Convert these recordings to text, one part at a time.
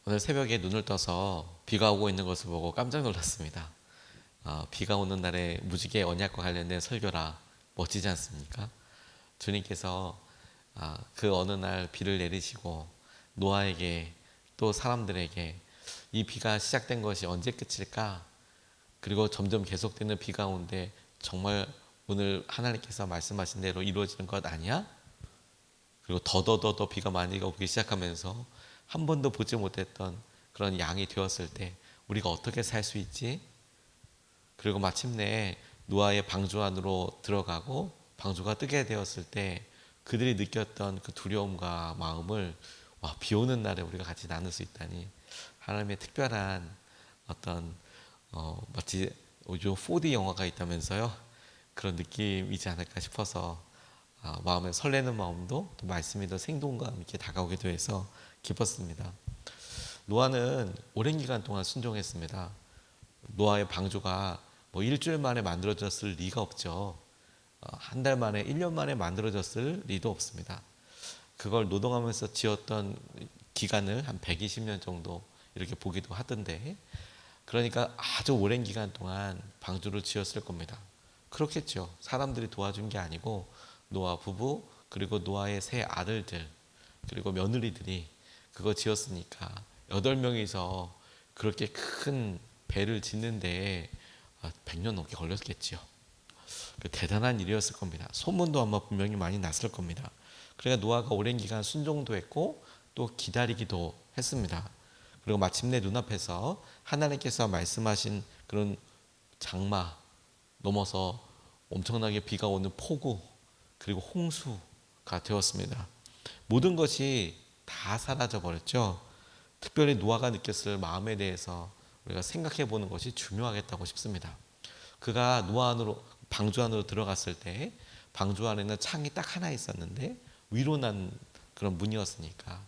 오늘 새벽에 눈을 떠서 비가 오고 있는 것을 보고 깜짝 놀랐습니다. 비가 오는 날에 무지개 언약과 관련된 설교라 멋지지 않습니까? 주님께서 그 어느 날 비를 내리시고 노아에게 또 사람들에게 이 비가 시작된 것이 언제 끝일까? 그리고 점점 계속되는 비 가운데 정말 오늘 하나님께서 말씀하신 대로 이루어지는 것 아니야? 그리고 더더더더 비가 많이 오기 시작하면서 한 번도 보지 못했던 그런 양이 되었을 때 우리가 어떻게 살 수 있지? 그리고 마침내 노아의 방주 안으로 들어가고 방주가 뜨게 되었을 때 그들이 느꼈던 그 두려움과 마음을 비 오는 날에 우리가 같이 나눌 수 있다니 하나님의 특별한 어떤 마치 요즘 4D 영화가 있다면서요. 그런 느낌이지 않을까 싶어서 마음에 설레는 마음도 또 말씀이 더 생동감 있게 다가오기도 해서 기뻤습니다. 노아는 오랜 기간 동안 순종했습니다. 노아의 방주가 뭐 일주일 만에 만들어졌을 리가 없죠. 한 달 만에 1년 만에 만들어졌을 리도 없습니다. 그걸 노동하면서 지었던 기간을 한 120년 정도 이렇게 보기도 하던데, 그러니까 아주 오랜 기간 동안 방주를 지었을 겁니다. 그렇겠죠. 사람들이 도와준 게 아니고 노아 부부 그리고 노아의 세 아들들 그리고 며느리들이 그거 지었으니까 8명이서 그렇게 큰 배를 짓는데 100년 넘게 걸렸겠죠. 그 대단한 일이었을 겁니다. 소문도 아마 분명히 많이 났을 겁니다. 그러니까 노아가 오랜 기간 순종도 했고 또 기다리기도 했습니다. 그리고 마침내 눈앞에서 하나님께서 말씀하신 그런 장마 넘어서 엄청나게 비가 오는 폭우 그리고 홍수가 되었습니다. 모든 것이 다 사라져 버렸죠. 특별히 노아가 느꼈을 마음에 대해서 우리가 생각해 보는 것이 중요하겠다고 싶습니다. 그가 노아 안으로 방주 안으로 들어갔을 때 방주 안에는 창이 딱 하나 있었는데 위로 난 그런 문이었으니까,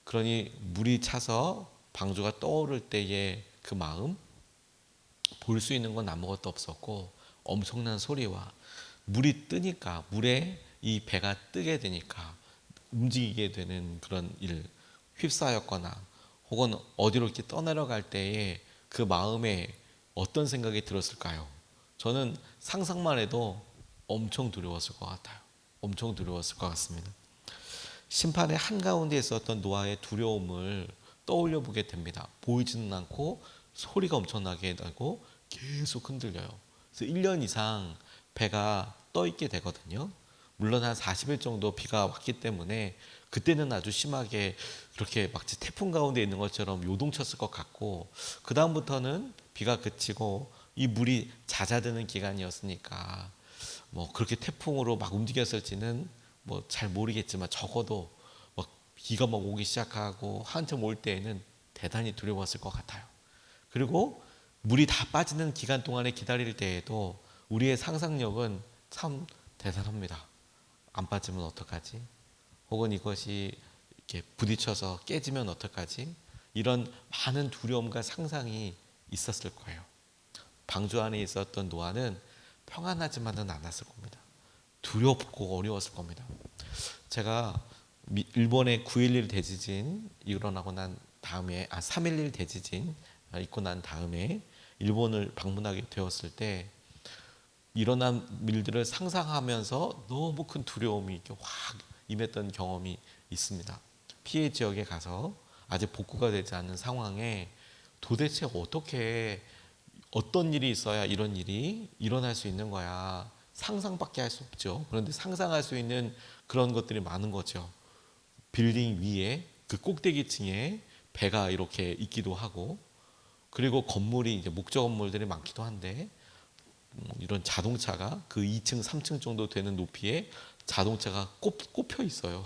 그러니 물이 차서 방주가 떠오를 때의 그 마음, 볼 수 있는 건 아무것도 없었고 엄청난 소리와 물이 뜨니까, 물에 이 배가 뜨게 되니까 움직이게 되는 그런 일, 휩싸였거나 혹은 어디로 이렇게 떠내려갈 때에 그 마음에 어떤 생각이 들었을까요? 저는 상상만 해도 엄청 두려웠을 것 같아요. 엄청 두려웠을 것 같습니다. 심판의 한가운데 있었던 노아의 두려움을 떠올려 보게 됩니다. 보이지는 않고 소리가 엄청나게 나고 계속 흔들려요. 그래서 1년 이상 배가 떠 있게 되거든요. 물론 한 40일 정도 비가 왔기 때문에 그때는 아주 심하게 그렇게 마치 태풍 가운데 있는 것처럼 요동쳤을 것 같고, 그 다음부터는 비가 그치고 이 물이 잦아드는 기간이었으니까 뭐 그렇게 태풍으로 막 움직였을지는 뭐 잘 모르겠지만 적어도 막 비가 막 오기 시작하고 한참 올 때에는 대단히 두려웠을 것 같아요. 그리고 물이 다 빠지는 기간 동안에 기다릴 때에도 우리의 상상력은 참 대단합니다. 안 빠지면 어떡하지? 혹은 이것이 이렇게 부딪혀서 깨지면 어떡하지? 이런 많은 두려움과 상상이 있었을 거예요. 방주 안에 있었던 노아는 평안하지만은 않았을 겁니다. 두렵고 어려웠을 겁니다. 제가 일본의 9.11 대지진 일어나고 난 다음에 3.11 대지진 있고 난 다음에 일본을 방문하게 되었을 때 일어난 일들을 상상하면서 너무 큰 두려움이 이렇게 확 임했던 경험이 있습니다. 피해 지역에 가서 아직 복구가 되지 않은 상황에 도대체 어떻게 어떤 일이 있어야 이런 일이 일어날 수 있는 거야. 상상밖에 할 수 없죠. 그런데 상상할 수 있는 그런 것들이 많은 거죠. 빌딩 위에 그 꼭대기층에 배가 이렇게 있기도 하고, 그리고 건물이 이제 목조 건물들이 많기도 한데 이런 자동차가 그 2층, 3층 정도 되는 높이에 자동차가 꼽혀 있어요.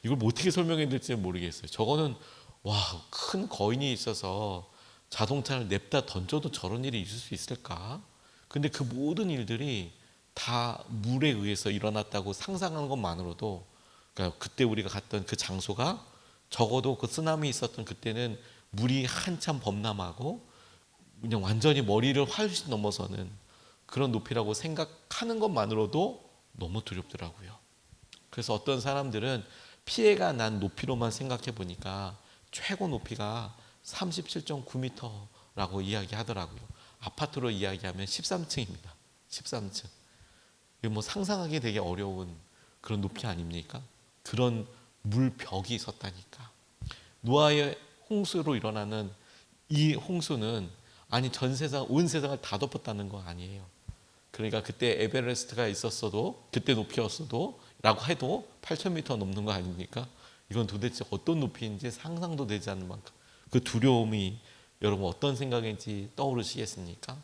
이걸 뭐 어떻게 설명해야 될지 모르겠어요. 저거는 와, 큰 거인이 있어서 자동차를 냅다 던져도 저런 일이 있을 수 있을까? 근데 그 모든 일들이 다 물에 의해서 일어났다고 상상하는 것만으로도, 그러니까 그때 우리가 갔던 그 장소가 적어도 그 쓰나미 있었던 그때는 물이 한참 범람하고 그냥 완전히 머리를 훨씬 넘어서는 그런 높이라고 생각하는 것만으로도 너무 두렵더라고요. 그래서 어떤 사람들은 피해가 난 높이로만 생각해 보니까 최고 높이가 37.9m라고 이야기하더라고요. 아파트로 이야기하면 13층입니다. 13층. 이거 뭐 상상하기 되게 어려운 그런 높이 아닙니까? 그런 물벽이 섰다니까. 노아의 홍수로 일어나는 이 홍수는 아니 전 세상 온 세상을 다 덮었다는 거 아니에요. 그러니까 그때 에베레스트가 있었어도 그때 높이였어도 라고 해도 8,000m 넘는 거 아닙니까? 이건 도대체 어떤 높이인지 상상도 되지 않는 만큼 그 두려움이 여러분 어떤 생각인지 떠오르시겠습니까?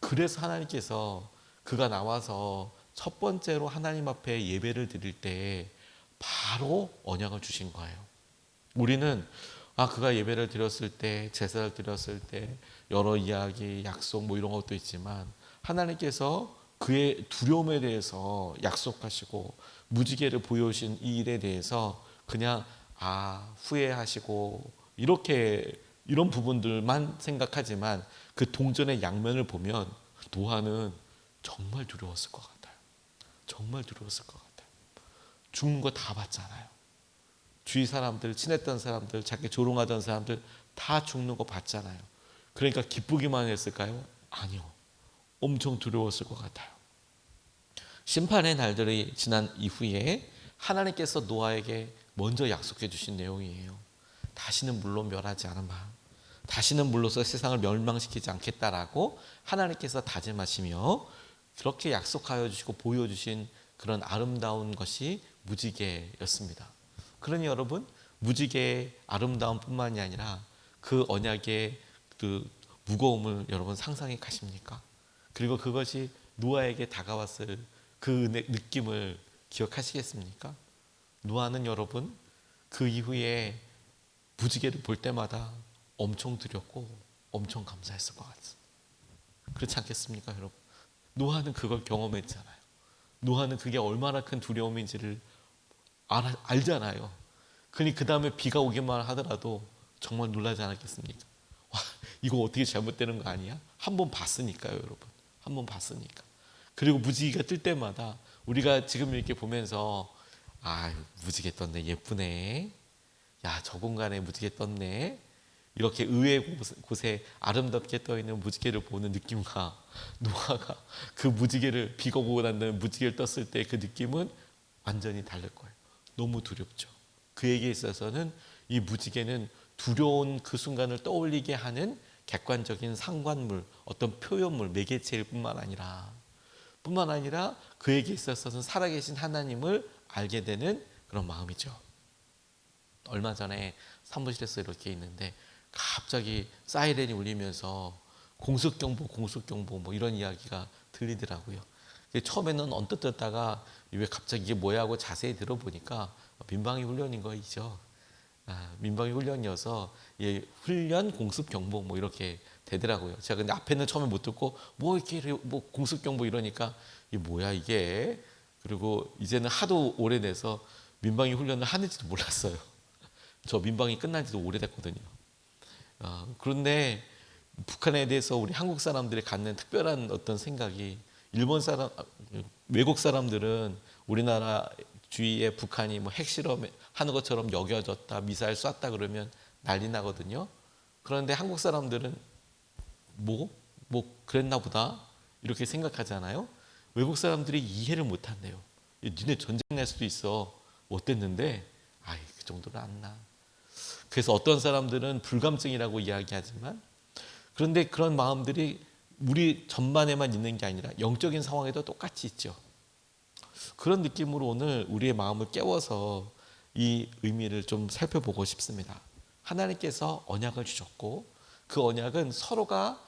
그래서 하나님께서 그가 나와서 첫 번째로 하나님 앞에 예배를 드릴 때 바로 언약을 주신 거예요. 우리는 그가 예배를 드렸을 때, 제사를 드렸을 때 여러 이야기, 약속 뭐 이런 것도 있지만 하나님께서 그의 두려움에 대해서 약속하시고 무지개를 보여주신 이 일에 대해서 그냥 후회하시고 이렇게 이런 부분들만 생각하지만 그 동전의 양면을 보면 노아는 정말 두려웠을 것 같아요. 정말 두려웠을 것 같아요. 죽는 거 다 봤잖아요. 주위 사람들, 친했던 사람들, 자기 조롱하던 사람들 다 죽는 거 봤잖아요. 그러니까 기쁘기만 했을까요? 아니요. 엄청 두려웠을 것 같아요. 심판의 날들이 지난 이후에 하나님께서 노아에게 먼저 약속해 주신 내용이에요. 다시는 물로 멸하지 않으마. 다시는 물로서 세상을 멸망시키지 않겠다라고 하나님께서 다짐하시며 그렇게 약속하여 주시고 보여주신 그런 아름다운 것이 무지개였습니다. 그러니 여러분 무지개의 아름다움뿐만이 아니라 그 언약의 그 무거움을 여러분 상상해 가십니까? 그리고 그것이 노아에게 다가왔을 그 느낌을 기억하시겠습니까? 노아는 여러분 그 이후에 무지개를 볼 때마다 엄청 두렵고 엄청 감사했을 것 같습니다. 그렇지 않겠습니까 여러분? 노아는 그걸 경험했잖아요. 노아는 그게 얼마나 큰 두려움인지를 알잖아요. 그러니 그 다음에 비가 오기만 하더라도 정말 놀라지 않았겠습니까? 와, 이거 어떻게 잘못되는 거 아니야? 한번 봤으니까요 여러분. 한번 봤으니까. 그리고 무지개가 뜰 때마다 우리가 지금 이렇게 보면서 무지개 떴네, 예쁘네. 야, 저 공간에 무지개 떴네. 이렇게 의외의 곳에 아름답게 떠있는 무지개를 보는 느낌과 노아가 그 무지개를 비가 오고 난 다음에 무지개를 떴을 때 그 느낌은 완전히 다를 거예요. 너무 두렵죠. 그에게 있어서는 이 무지개는 두려운 그 순간을 떠올리게 하는 객관적인 상관물, 어떤 표현물, 매개체일 뿐만 아니라 그에게 있어서는 살아계신 하나님을 알게 되는 그런 마음이죠. 얼마 전에 사무실에서 이렇게 있는데 갑자기 사이렌이 울리면서 공습경보 뭐 이런 이야기가 들리더라고요. 처음에는 언뜻 듣다가 왜 갑자기 이게 뭐야 하고 자세히 들어보니까 민방위 훈련인 거이죠. 민방위 훈련이어서 훈련 공습경보 뭐 이렇게 되더라고요. 제가 근데 앞에는 처음에 못 듣고 뭐 이렇게 뭐 공습경보 이러니까 이게 뭐야 이게. 그리고 이제는 하도 오래돼서 민방위 훈련을 하는지도 몰랐어요. 저 민방위 끝난 지도 오래됐거든요. 그런데 북한에 대해서 우리 한국 사람들이 갖는 특별한 어떤 생각이 외국 사람들은 우리나라 주위에 북한이 뭐 핵실험 하는 것처럼 여겨졌다, 미사일 쐈다 그러면 난리 나거든요. 그런데 한국 사람들은 뭐 그랬나 보다 이렇게 생각하잖아요. 외국 사람들이 이해를 못 한대요. 니네 전쟁 날 수도 있어. 어땠는데? 그 정도는 안 나. 그래서 어떤 사람들은 불감증이라고 이야기하지만 그런데 그런 마음들이 우리 전반에만 있는 게 아니라 영적인 상황에도 똑같이 있죠. 그런 느낌으로 오늘 우리의 마음을 깨워서 이 의미를 좀 살펴보고 싶습니다. 하나님께서 언약을 주셨고 그 언약은 서로가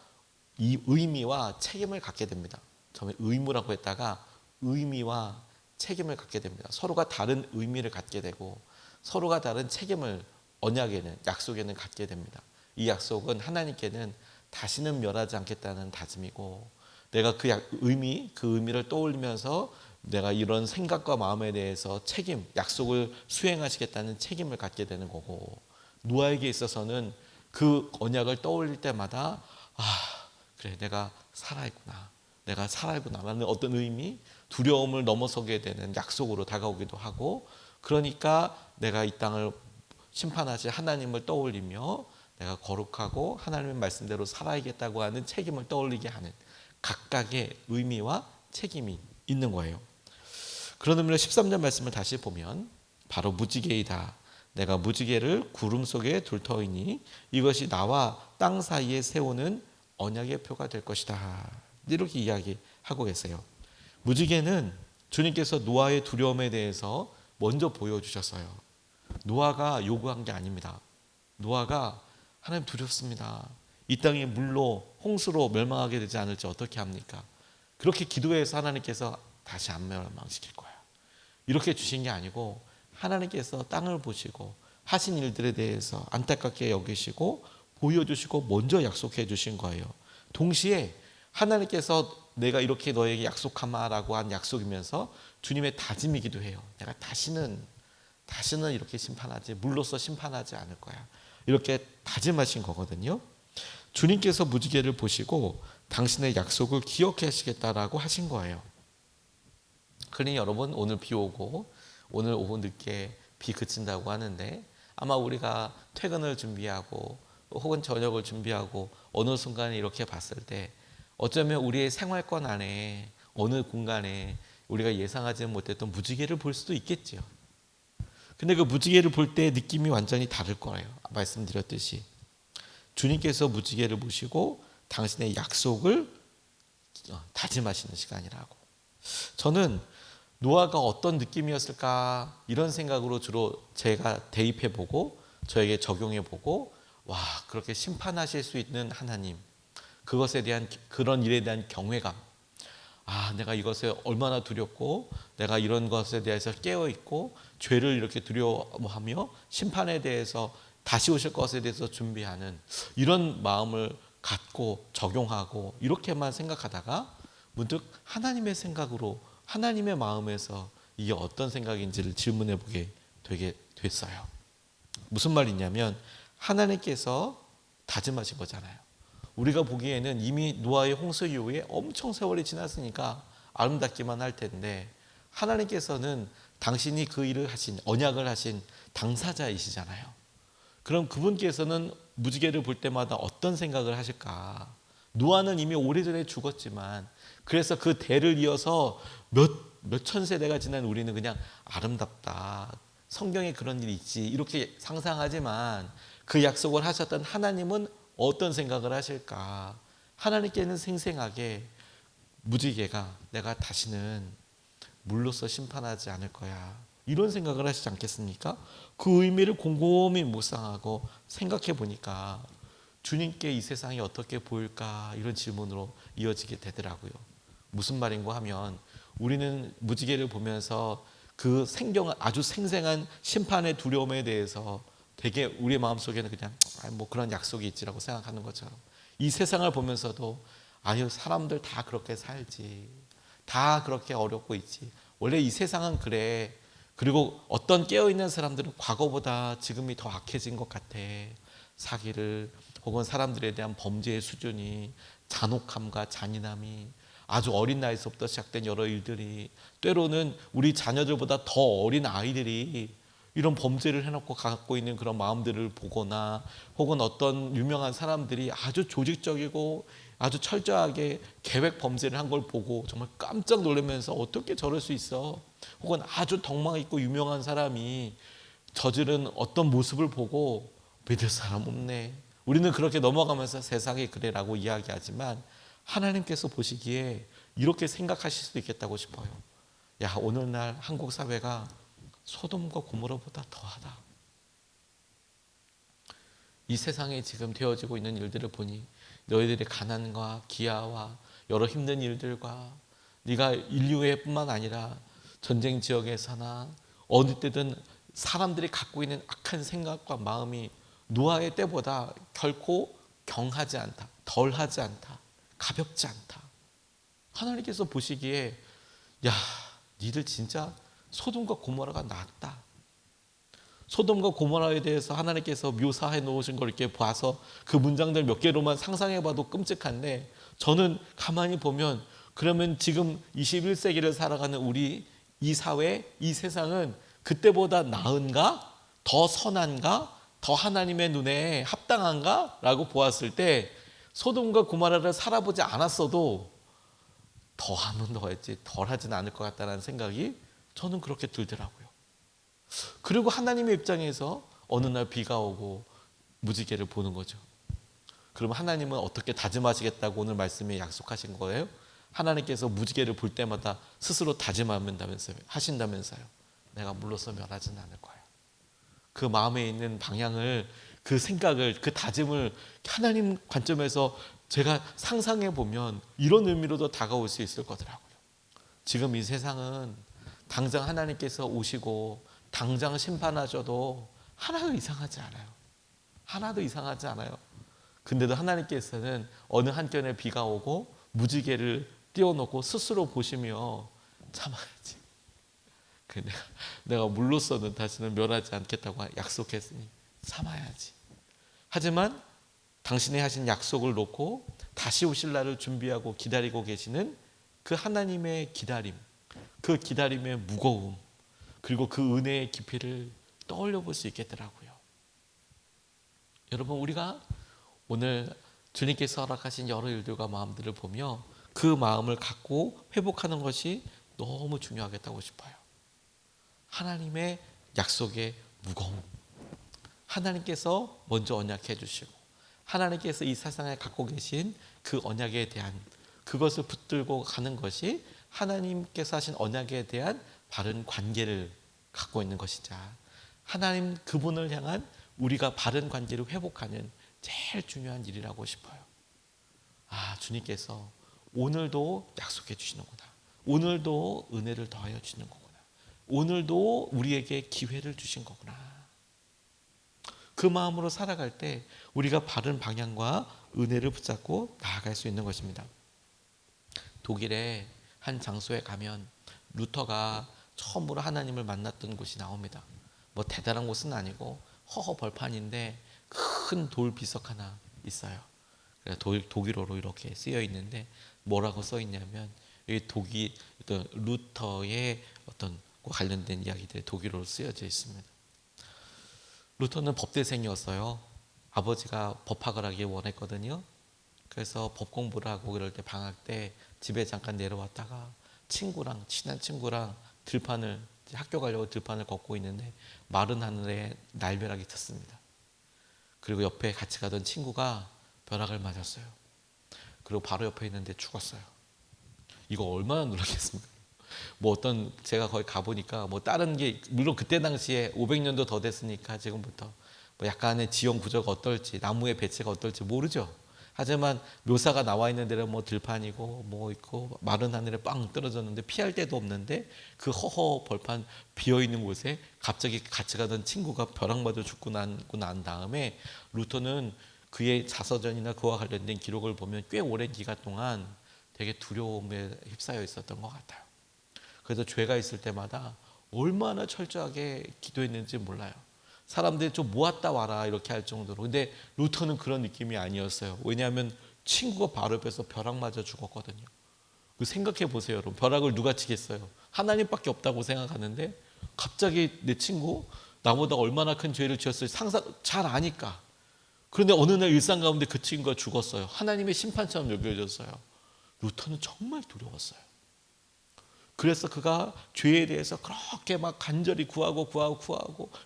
이 의미와 책임을 갖게 됩니다. 처음에 의무라고 했다가 의미와 책임을 갖게 됩니다. 서로가 다른 의미를 갖게 되고 서로가 다른 책임을 언약에는 약속에는 갖게 됩니다. 이 약속은 하나님께는 다시는 멸하지 않겠다는 다짐이고 내가 그 의미를 떠올리면서 내가 이런 생각과 마음에 대해서 약속을 수행하시겠다는 책임을 갖게 되는 거고 노아에게 있어서는 그 언약을 떠올릴 때마다 그래 내가 살아있구나 라는 어떤 의미, 두려움을 넘어서게 되는 약속으로 다가오기도 하고 그러니까 내가 이 땅을 심판하실 하나님을 떠올리며 내가 거룩하고 하나님의 말씀대로 살아야겠다고 하는 책임을 떠올리게 하는 각각의 의미와 책임이 있는 거예요. 그런 의미로 13절 말씀을 다시 보면 바로 무지개이다. 내가 무지개를 구름 속에 둘 터이니 이것이 나와 땅 사이에 세우는 언약의 표가 될 것이다. 이렇게 이야기하고 계세요. 무지개는 주님께서 노아의 두려움에 대해서 먼저 보여주셨어요. 노아가 요구한 게 아닙니다. 노아가 하나님 두렵습니다. 이 땅이 물로 홍수로 멸망하게 되지 않을지 어떻게 합니까? 그렇게 기도해서 하나님께서 다시 안 멸망시킬 거야. 이렇게 주신 게 아니고 하나님께서 땅을 보시고 하신 일들에 대해서 안타깝게 여기시고 보여주시고 먼저 약속해 주신 거예요. 동시에 하나님께서 내가 이렇게 너에게 약속하마라고 한 약속이면서 주님의 다짐이기도 해요. 내가 다시는 이렇게 심판하지, 물로써 심판하지 않을 거야. 이렇게 다짐하신 거거든요. 주님께서 무지개를 보시고 당신의 약속을 기억하시겠다라고 하신 거예요. 그러니 여러분, 오늘 비 오고 오늘 오후 늦게 비 그친다고 하는데 아마 우리가 퇴근을 준비하고 혹은 저녁을 준비하고 어느 순간에 이렇게 봤을 때 어쩌면 우리의 생활권 안에 어느 공간에 우리가 예상하지 못했던 무지개를 볼 수도 있겠지요. 근데 그 무지개를 볼 때 느낌이 완전히 다를 거예요. 말씀드렸듯이 주님께서 무지개를 보시고 당신의 약속을 다짐하시는 시간이라고. 저는 노아가 어떤 느낌이었을까 이런 생각으로 주로 제가 대입해보고 저에게 적용해보고, 와, 그렇게 심판하실 수 있는 하나님, 그것에 대한, 그런 일에 대한 경외감, 내가 이것에 얼마나 두렵고 내가 이런 것에 대해서 깨어있고 죄를 이렇게 두려워하며 심판에 대해서 다시 오실 것에 대해서 준비하는 이런 마음을 갖고 적용하고 이렇게만 생각하다가 문득 하나님의 생각으로, 하나님의 마음에서 이게 어떤 생각인지를 질문해 보게 되게 됐어요. 무슨 말이냐면 하나님께서 다짐하신 거잖아요. 우리가 보기에는 이미 노아의 홍수 이후에 엄청 세월이 지났으니까 아름답기만 할 텐데 하나님께서는 당신이 그 일을 하신, 언약을 하신 당사자이시잖아요. 그럼 그분께서는 무지개를 볼 때마다 어떤 생각을 하실까? 노아는 이미 오래전에 죽었지만 그래서 그 대를 이어서 몇천 세대가 지난 우리는 그냥 아름답다, 성경에 그런 일이 있지 이렇게 상상하지만 그 약속을 하셨던 하나님은 어떤 생각을 하실까? 하나님께는 생생하게 무지개가 내가 다시는 물로써 심판하지 않을 거야, 이런 생각을 하시지 않겠습니까? 그 의미를 곰곰이 묵상하고 생각해 보니까 주님께 이 세상이 어떻게 보일까 이런 질문으로 이어지게 되더라고요. 무슨 말인고 하면 우리는 무지개를 보면서 그 아주 생생한 심판의 두려움에 대해서 되게 우리의 마음속에는 그냥 뭐 그런 약속이 있지라고 생각하는 것처럼 이 세상을 보면서도 사람들 다 그렇게 살지, 다 그렇게 어렵고 있지, 원래 이 세상은 그래, 그리고 어떤 깨어있는 사람들은 과거보다 지금이 더 악해진 것 같아. 사기를 혹은 사람들에 대한 범죄의 수준이, 잔혹함과 잔인함이, 아주 어린 나이서부터 시작된 여러 일들이, 때로는 우리 자녀들보다 더 어린 아이들이 이런 범죄를 해놓고 갖고 있는 그런 마음들을 보거나 혹은 어떤 유명한 사람들이 아주 조직적이고 아주 철저하게 계획 범죄를 한 걸 보고 정말 깜짝 놀라면서 어떻게 저럴 수 있어, 혹은 아주 덕망 있고 유명한 사람이 저지른 어떤 모습을 보고 믿을 사람 없네, 우리는 그렇게 넘어가면서 세상이 그래라고 이야기하지만 하나님께서 보시기에 이렇게 생각하실 수도 있겠다고 싶어요. 야, 오늘날 한국 사회가 소돔과 고모라보다 더하다. 이 세상에 지금 되어지고 있는 일들을 보니 너희들의 가난과 기아와 여러 힘든 일들과 네가 인류의 뿐만 아니라 전쟁 지역에서나 어느 때든 사람들이 갖고 있는 악한 생각과 마음이 노아의 때보다 결코 경하지 않다, 덜하지 않다, 가볍지 않다. 하나님께서 보시기에 야, 니들 진짜 소돔과 고모라가 낫다. 소돔과 고모라에 대해서 하나님께서 묘사해 놓으신 걸 이렇게 봐서 그 문장들 몇 개로만 상상해 봐도 끔찍한데, 저는 가만히 보면 그러면 지금 21세기를 살아가는 우리 이 사회, 이 세상은 그때보다 나은가? 더 선한가? 더 하나님의 눈에 합당한가? 라고 보았을 때 소돔과 고모라를 살아보지 않았어도 더하면 더했지 덜 하지는 않을 것 같다는 생각이 저는 그렇게 들더라고요. 그리고 하나님의 입장에서 어느 날 비가 오고 무지개를 보는 거죠. 그러면 하나님은 어떻게 다짐하시겠다고 오늘 말씀에 약속하신 거예요? 하나님께서 무지개를 볼 때마다 스스로 하신다면서요. 내가 물러서 멸하지는 않을 거야. 그 마음에 있는 방향을, 그 생각을, 그 다짐을 하나님 관점에서 제가 상상해 보면 이런 의미로도 다가올 수 있을 거더라고요. 지금 이 세상은 당장 하나님께서 오시고 당장 심판하셔도 하나도 이상하지 않아요. 하나도 이상하지 않아요. 근데도 하나님께서는 어느 한켠에 비가 오고 무지개를 띄워놓고 스스로 보시며 참아야지. 내가 물로서는 다시는 멸하지 않겠다고 약속했으니 참아야지. 하지만 당신이 하신 약속을 놓고 다시 오실 날을 준비하고 기다리고 계시는 그 하나님의 기다림, 그 기다림의 무거움, 그리고 그 은혜의 깊이를 떠올려 볼 수 있겠더라고요. 여러분, 우리가 오늘 주님께서 허락하신 여러 일들과 마음들을 보며 그 마음을 갖고 회복하는 것이 너무 중요하겠다고 싶어요. 하나님의 약속의 무거움, 하나님께서 먼저 언약해 주시고 하나님께서 이 세상에 갖고 계신 그 언약에 대한 그것을 붙들고 가는 것이 하나님께서 하신 언약에 대한 바른 관계를 갖고 있는 것이자 하나님 그분을 향한 우리가 바른 관계를 회복하는 제일 중요한 일이라고 싶어요. 주님께서 오늘도 약속해 주시는구나. 오늘도 은혜를 더하여 주시는 거구나. 오늘도 우리에게 기회를 주신 거구나. 그 마음으로 살아갈 때 우리가 바른 방향과 은혜를 붙잡고 나아갈 수 있는 것입니다. 독일의 한 장소에 가면 루터가 처음으로 하나님을 만났던 곳이 나옵니다. 뭐 대단한 곳은 아니고 허허 벌판인데 큰 돌 비석 하나 있어요. 독일어로 이렇게 쓰여 있는데 뭐라고 써 있냐면 이 루터의 어떤 관련된 이야기들이 독일어로 쓰여져 있습니다. 루터는 법대생이었어요. 아버지가 법학을 하기 원했거든요. 그래서 법 공부를 하고 그럴 때 방학 때 집에 잠깐 내려왔다가 친한 친구랑 학교 가려고 들판을 걷고 있는데 마른 하늘에 날벼락이 쳤습니다. 그리고 옆에 같이 가던 친구가 벼락을 맞았어요. 그리고 바로 옆에 있는데 죽었어요. 이거 얼마나 놀랐겠습니까? 제가 거기 가보니까 다른 게, 물론 그때 당시에 500년도 더 됐으니까 지금부터 약간의 지형 구조가 어떨지, 나무의 배치가 어떨지 모르죠. 하지만 묘사가 나와 있는 데는 들판이고 있고 마른 하늘에 빵 떨어졌는데 피할 데도 없는데 그 허허 벌판 비어 있는 곳에 갑자기 같이 가던 친구가 벼락 맞아 죽고 난 다음에 루터는 그의 자서전이나 그와 관련된 기록을 보면 꽤 오랜 기간 동안 되게 두려움에 휩싸여 있었던 것 같아요. 그래서 죄가 있을 때마다 얼마나 철저하게 기도했는지 몰라요. 사람들이 좀 모았다 와라 이렇게 할 정도로. 근데 루터는 그런 느낌이 아니었어요. 왜냐하면 친구가 바로 옆에서 벼락 맞아 죽었거든요. 생각해 보세요, 여러분. 벼락을 누가 치겠어요? 하나님밖에 없다고 생각하는데 갑자기 내 친구 나보다 얼마나 큰 죄를 지었을지 상상 잘 아니까. 그런데 어느 날 일상 가운데 그 친구가 죽었어요. 하나님의 심판처럼 여겨졌어요. 루터는 정말 두려웠어요. 그래서 그가 죄에 대해서 그렇게 간절히 구하고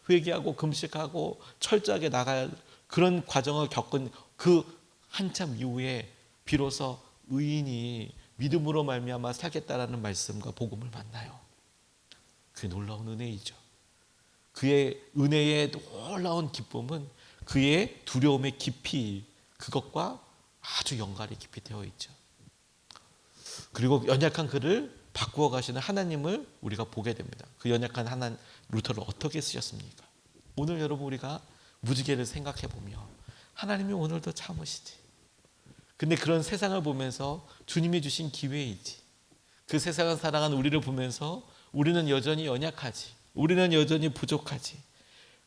회개하고 금식하고 철저하게 나갈 그런 과정을 겪은 그 한참 이후에 비로소 의인이 믿음으로 말미암아 살겠다라는 말씀과 복음을 만나요. 그게 놀라운 은혜이죠. 그의 은혜의 놀라운 기쁨은 그의 두려움의 깊이, 그것과 아주 연관이 깊이 되어 있죠. 그리고 연약한 그를 바꾸어 가시는 하나님을 우리가 보게 됩니다. 그 연약한 루터를 어떻게 쓰셨습니까? 오늘 여러분 우리가 무지개를 생각해 보며 하나님이 오늘도 참으시지. 근데 그런 세상을 보면서 주님이 주신 기회이지. 그 세상을 살아가는 우리를 보면서 우리는 여전히 연약하지. 우리는 여전히 부족하지.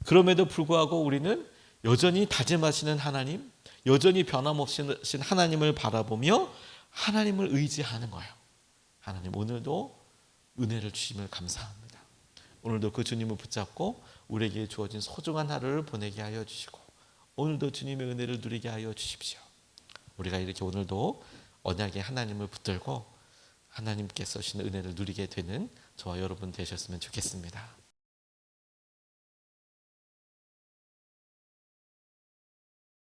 그럼에도 불구하고 우리는 여전히 다짐하시는 하나님, 여전히 변함없으신 하나님을 바라보며 하나님을 의지하는 거예요. 하나님 오늘도 은혜를 주심을 감사합니다. 오늘도 그 주님을 붙잡고 우리에게 주어진 소중한 하루를 보내게 하여 주시고 오늘도 주님의 은혜를 누리게 하여 주십시오. 우리가 이렇게 오늘도 언약의 하나님을 붙들고 하나님께서 주시는 은혜를 누리게 되는 저와 여러분 되셨으면 좋겠습니다.